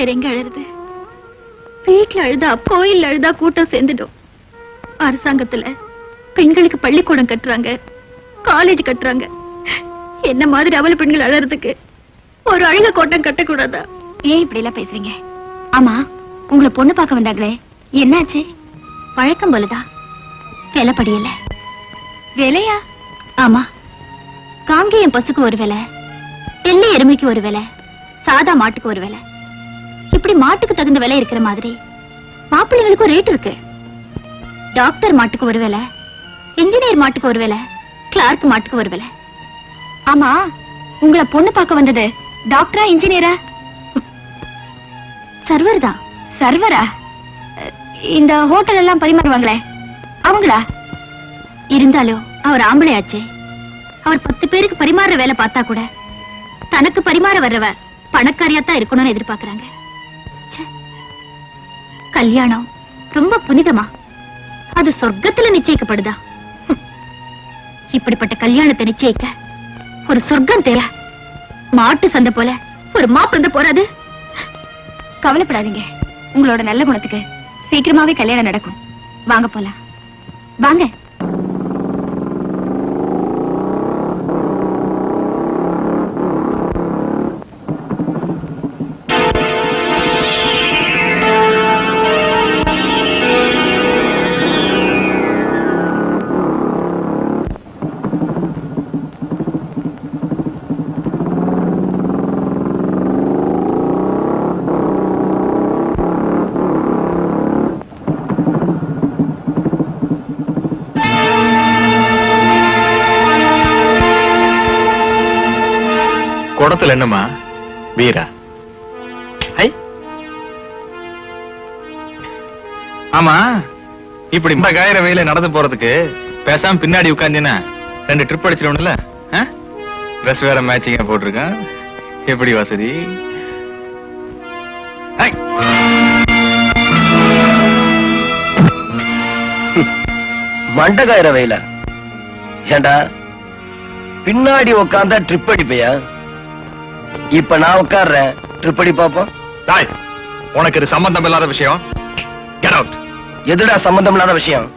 வேற எங்க அழுறது? வீட்டுல அழுதா கோயில் அழுதா கூட்டம் சேர்ந்துடும். அரசாங்கத்துல பெண்களுக்கு பள்ளிக்கூடம் கட்டுறாங்க, காலேஜ் கட்டுறாங்க. என்ன மாதிரி அவல பெண்கள் அழறதுக்கு ஒரு அழுக கோட்டம் கட்டக்கூடாதா? ஏன் இப்படி எல்லாம் பேசுறீங்க? ஆமா, உங்களை பொண்ணு பார்க்க வந்தாங்களே, என்னாச்சு? பழக்கம் போலதான், விலை படியல. விலையா? ஆமா, காங்கேயம் பசுக்கு ஒரு விலை, வெள்ளை எருமைக்கு ஒரு விலை, சாதா மாட்டுக்கு ஒரு விலை. இப்படி மாட்டுக்கு தகுந்த விலை இருக்கிற மாதிரி மாப்பிள்ளைகளுக்கு ஒரு ரேட் இருக்கு. டாக்டர் மாட்டுக்கு ஒரு விலை, இன்ஜினியர் மாட்டுக்கு ஒரு விலை, கிளார்க் மாட்டுக்கு ஒரு விலை. ஆமா, உங்களை பொண்ணு பார்க்க வந்தது டாக்டரா இன்ஜினியரா? சர்வர் தான். சர்வரா? இந்த ஹோட்டல் எல்லாம் பரிமாறுவாங்களே அவங்களா? இருந்தாலும் அவர் ஆம்பளையாச்சே. அவர் 10 பேருக்கு பரிமாற வேலை பார்த்தா கூட தனக்கு பரிமாற வர்றவ பணக்காரியாத்தான் இருக்கணும்னு எதிர்பார்க்கறாங்க. கல்யாணம் ரொம்ப புனிதமா? அது சொர்க்கத்துல நிச்சயிக்கப்படுதா? இப்படிப்பட்ட கல்யாணத்தை நிச்சயிக்க ஒரு சொர்க்கம் தேவை. மாட்டு சந்தை போல ஒரு மாப்பிள்ளை போறாது. கவலைப்படாதீங்க, உங்களோட நல்ல குணத்துக்கு சீக்கிரமாவே கல்யாணம் நடக்கும். வாங்க போலாம், வாங்க. குடத்துல என்னமா வீரா? ஆமா, இப்படி காயிற வெயில நடந்து போறதுக்கு பேசாம பின்னாடி உட்கார்ந்தீங்கன்னா 2 ட்ரிப் அடிச்சிடணும்ல. ட்ரெஸ் வேற மேட்சிங்கா போட்டிருக்கான், எப்படி வசதி? மண்ட காயிற வெயில ஏண்டா பின்னாடி உட்கார்ந்தா ட்ரிப் அடிப்பையா? இப்ப நான் உட்கார்றேன், ட்ரிப் அடி பாப்போம். உனக்கு இது சம்பந்தம் இல்லாத விஷயம். Get out. எதுடா சம்பந்தம் இல்லாத விஷயம்?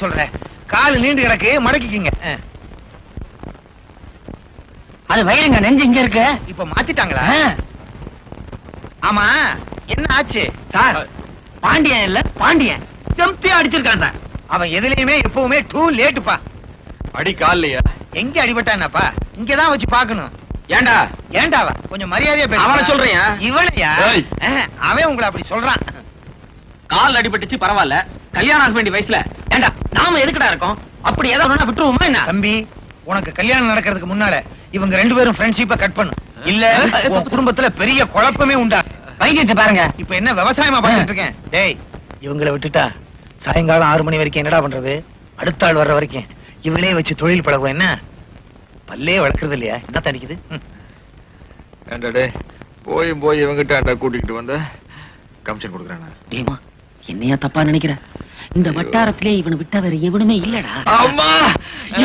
சொல்றேன், கால் நீண்டு கிடக்கு, மடக்கிங்க. அது வயிறுங்க, நெஞ்சு இங்க இருக்கு. இப்ப மாத்திட்டாங்களா? ஆமா, என்ன ஆச்சு சார்? பாண்டியன் இல்ல, பாண்டியன் செம்பியா அடிச்சிருக்கான் சார். அவன் எதுலயுமே எப்பவுமே டூ லேட்டுப்பா. அடி கால்லையா? எங்க அடிபட்டானப்பா? இங்கதான் வச்சு பாக்கணும். ஏண்டா? ஏண்டாவா? கொஞ்சம் மரியாதையா பேச. அவனை சொல்றியா? இவனையா? அவன் உங்களை அப்படி சொல்றான். கால் அடிபட்டுச்சு, பரவாயில்ல. கல்யாணம் ஆக வேண்டிய வயசுல ஏண்டா நாம எதுக்குடா இருக்கோம்? அப்படி ஏதாவது விட்டுருவோமா என்ன? தம்பி, உனக்கு கல்யாணம் நடக்கிறதுக்கு முன்னால இவங்க 2 பேரும் ஃப்ரெண்ட்ஷிப்பை கட் பண்ணு. இல்ல உன் குடும்பத்துல பெரிய குழப்பமே உண்டா. வைத்தியத்தை பாருங்க. இப்ப என்ன விவசாயமா பார்த்துட்டு இருக்கேன்? டேய், இவங்களை விட்டுட்டா சாயங்காலம் 6 மணி வரைக்கும் என்னடா பண்றது? அடுத்த ஆள் வர்ற வரைக்கும் இவங்களே வச்சு தொழில் பழகும். என்ன பல்லே வளர்க்கறது இல்லையா? என்ன தனிக்குது? ஏண்டாடே போய் போய் இவங்கிட்ட கூட்டிகிட்டு வந்த கமிஷன் கொடுக்குறானா? ஏமா என்னையா தப்பா நினைக்கிற? இந்த வட்டாரத்திலே இவனை விட்டா வேற எவனுமே இல்லடா. அம்மா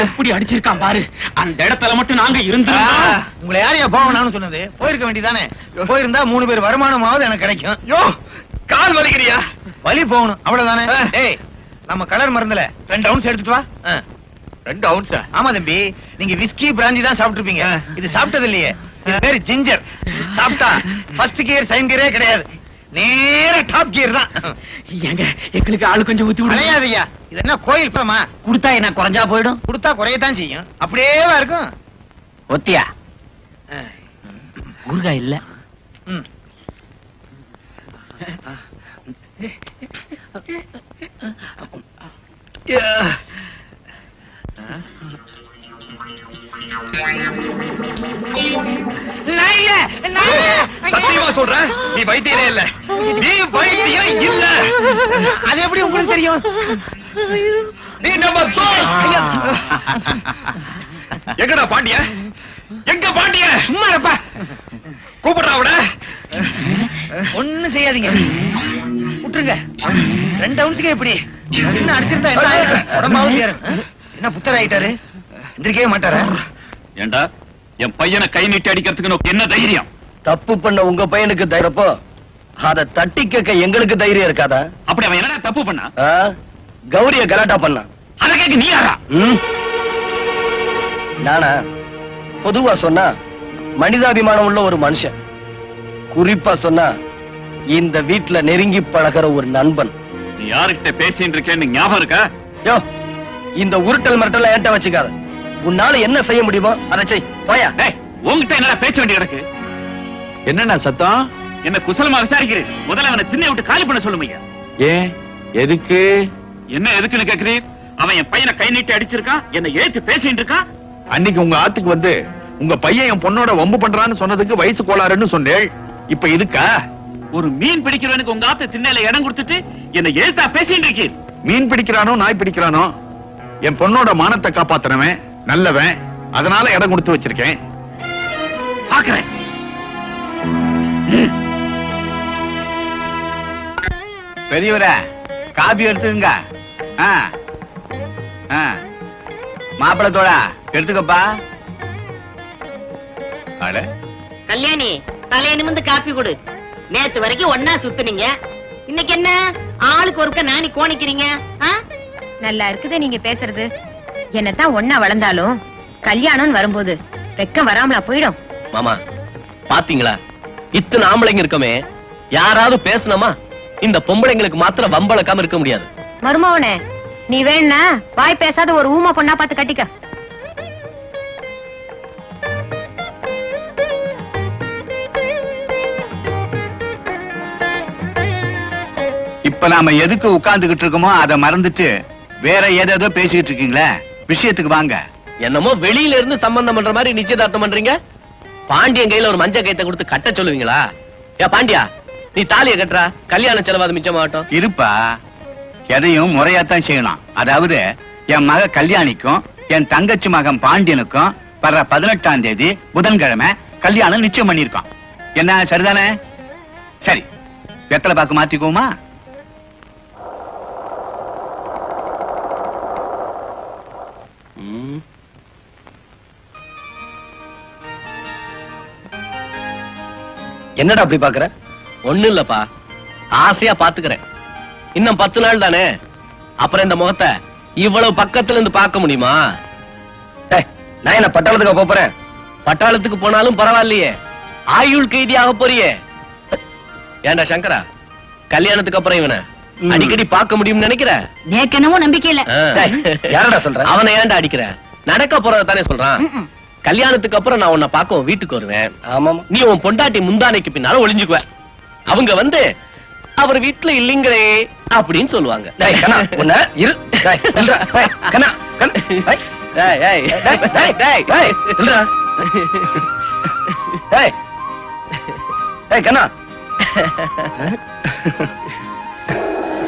எப்படி அடிச்சிருக்கான் பாரு. அந்த இடத்துல மட்டும் நாங்க இருந்தா உங்களை யாரையா போகணும்னு சொன்னது? போயிருக்க வேண்டியதானே. போயிருந்தா 3 பேர் வருமானமாவது எனக்கு கிடைக்கும். யோ கால் வலிக்கிறியா? வலி போகணும் அவ்வளவுதானே. ஏய் நம்ம கலர் மருந்துல 2 ounce எடுத்துட்டு வா. 2 ounce? ஆமா தம்பி, நீங்க விஸ்கி பிராந்தி தான் சாப்பிட்டுருப்பீங்க. இது சாப்பிட்டது இல்லையே. இது பேரு ஜிஞ்சர். சாப்பிட்டா ஃபர்ஸ்ட் கியர் செகண்ட் கியரே கிடையாது, நேரா டாப் கியர் தான். எங்க எங்களுக்கு ஆளு கொஞ்சம் ஊத்தி விடு. அலையாதய்யா, இது என்ன கோயில் பழமா? குடுத்தா என்ன குறைஞ்சா போயிடும்? கொடுத்தா குறையத்தான் செய்யும். அப்படியேவா இருக்கும். ஒத்தியா ஊறுகாய் இல்ல. ம். சத்தியமா சொல்றேன், நீ வைத்தியரே இல்ல. நீ வைத்தியம் இல்ல. அது எப்படி உங்களுக்கு தெரியும்? நீ நம்ம தோல். எங்கடா பாண்டிய? எங்க பாண்டிய? சும்மா இருப்பா. கூப்பிடுறா அவட. ஒண்ணும் செய்யாதீங்க, விட்டுருங்க. 2 ounce எப்படி? என்ன அடிச்சிருந்தா என்ன ஆயிடும்? உடம்பாவது ஏறும். என்ன புத்தர் ஆயிட்டாரு? எந்திரிக்கவே மாட்டாரா? ஏண்டா என் பையனை கை நீட்டி அடிக்கிறதுக்கு உனக்கு என்ன தைரியம்? தப்பு பண்ண உங்க பையனுக்கு தைரியப்போ அதை தட்டி கேட்க எங்களுக்கு தைரியம் இருக்காதா? அப்படி அவன் என்னடா தப்பு பண்ணா? ஆ? கௌரிய கலாட்டா பண்ணா. அத கேட்க நீ யாரா? ம்? நானா? பொதுவா சொன்னா மனிதாபிமானம் உள்ள ஒரு மனுஷன், குறிப்பா சொன்னா இந்த வீட்டுல நெருங்கி பழகிற ஒரு நண்பன். நீ யாருக்கிட்ட பேசிட்டு இருக்கேன்னு ஞாபகம் இருக்கா? யோ, இந்த உருட்டல் மிரட்டல என்கிட்ட வச்சுக்காத. உன்னால என்ன செய்ய முடியுமோ அதை செய். போயா. டேய், உன்கிட்ட என்னடா பேச்ச வேண்டி கிடக்கு? என்னண்ணா சத்தம்? என்ன குசலமா விசாரிக்கிறேன். முதல்ல அவனை திண்ணை விட்டு காலி பண்ண சொல்லுங்க. ஏன் எதுக்கு? என்ன எதுக்குன்னு கேக்குறீர்? அவன் என் பையனை கை நீட்டி அடிச்சிருக்கான், என்ன ஏத்து பேசிட்டு இருக்கான். அன்னைக்கு உங்க ஆத்துக்கு வந்து உங்க பையன் என் பொண்ணோட வம்பு பண்றான்னு சொன்னதுக்கு வயசு கோளாறுன்னு சொன்னேள். இப்ப இதுக்கா? ஒரு மீன் பிடிக்கிறவனுக்கு உங்க ஆத்து திண்ணையில இடம் கொடுத்துட்டு என்ன ஏத்தா பேசிட்டு இருக்கீர். மீன் பிடிக்கிறானோ நாய் பிடிக்கிறானோ, என் பொண்ணோட மானத்தை காப்பாத்துறவன் நல்லவன், அதனால இடம் கொடுத்து வச்சிருக்கேன். பாக்குறேன். பெரியவரே, காபி எடுத்துங்க. மாப்பிளத்தோட எடுத்துக்கப்பா. அட கல்யாணி தலையை நிமிந்து காப்பி கொடு. நேத்து வரைக்கும் ஒன்னா சுத்துனீங்க, இன்னைக்கு என்ன ஆளுக்கு ஒருக்க நானி கோணிக்கிறீங்க? நல்லா இருக்குது நீங்க பேசுறது. என்னத்தான் ஒன்னா வளர்ந்தாலும் கல்யாணம் வரும்போது வெக்கம் வராமலா போயிடும். மாமா பாத்தீங்களா, இத்தனை ஆம்பளைங்க இருக்கமே, யாராவது பேசணுமா? இந்த பொம்பளைங்களுக்கு மாத்திரம் வம்பளக்காம இருக்க முடியாது. மருமவனே, நீ வேணா வாய் பேசாத ஒரு ஊமா பொண்ணா பார்த்து கட்டிக்க. இப்ப நாம எதுக்கு உட்கார்ந்துகிட்டு இருக்கோமோ அதை மறந்துட்டு வேற ஏதேதோ பேசிக்கிட்டு இருக்கீங்களே. விஷயத்துக்கு வாங்க. என்னமோ வெளியில இருந்து சம்பந்தம் பண்ற மாதிரி நிச்சயதார்த்தம் பண்றீங்க. பாண்டியன் கையில ஒரு மஞ்ச கைத்தை கொடுத்து கட்ட சொல்லுவீங்களா? ஏ பாண்டியா, நீ தாலியை கட்டுறா, கல்யாண செலவாது மிச்சமாகட்டும். இருப்பா, எதையும் முறையாத்தான் செய்யணும். அதாவது என் மக கல்யாணிக்கும் என் தங்கச்சி மகன் பாண்டியனுக்கும் வர்ற 18ஆம் தேதி புதன்கிழமை கல்யாணம் நிச்சயம் பண்ணிருக்கோம். என்ன சரிதானே? சரி, வெத்தலை பாக்கு மாத்திக்குவோமா? ம். என்னடா அப்படி பாக்குற? ஒண்ணு இல்லப்பா, ஆசையா பாத்துக்கிறேன். இன்னும் 10 நாள் தானே, அப்புறம் இந்த முகத்தை இவ்வளவு பக்கத்துல இருந்து பார்க்க முடியுமா? நான் என்ன பட்டாளத்துக்கு போறேன்? பட்டாளத்துக்கு போனாலும் பரவாயில்லையே, ஆயுள் கைதியாக போறியே. ஏண்டா சங்கரா, கல்யாணத்துக்கு அப்புறம் இவனை அடிக்கடி பார்க்க முடியும்னு நினைக்கிற? எனக்கு என்னமோ நம்பிக்கை இல்ல. யாரடா சொல்ற? அவனை ஏன்டா அடிக்கிற? நடக்க போறத தானே சொல்றான். கல்யாணத்துக்கு அப்புறம் நான் உன்னை பார்க்க உன் வீட்டுக்கு வருவேன். ஆமா, நீ உன் பொண்டாட்டி முந்தானைக்கு பின்னால ஒளிஞ்சுக்குவ. அவங்க வந்து அவர் வீட்டுல இல்லீங்களே அப்படின்னு சொல்லுவாங்க.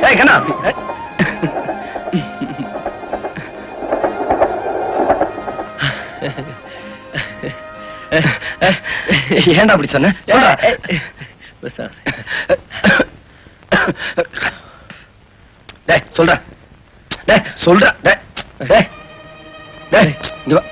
ஏய் கண்ணா ஏன்டா அப்படி சொன்ன சொல்றா டேய் சொல்றா டேய் சொல்றா டேய் டேய் டேய் இங்க வா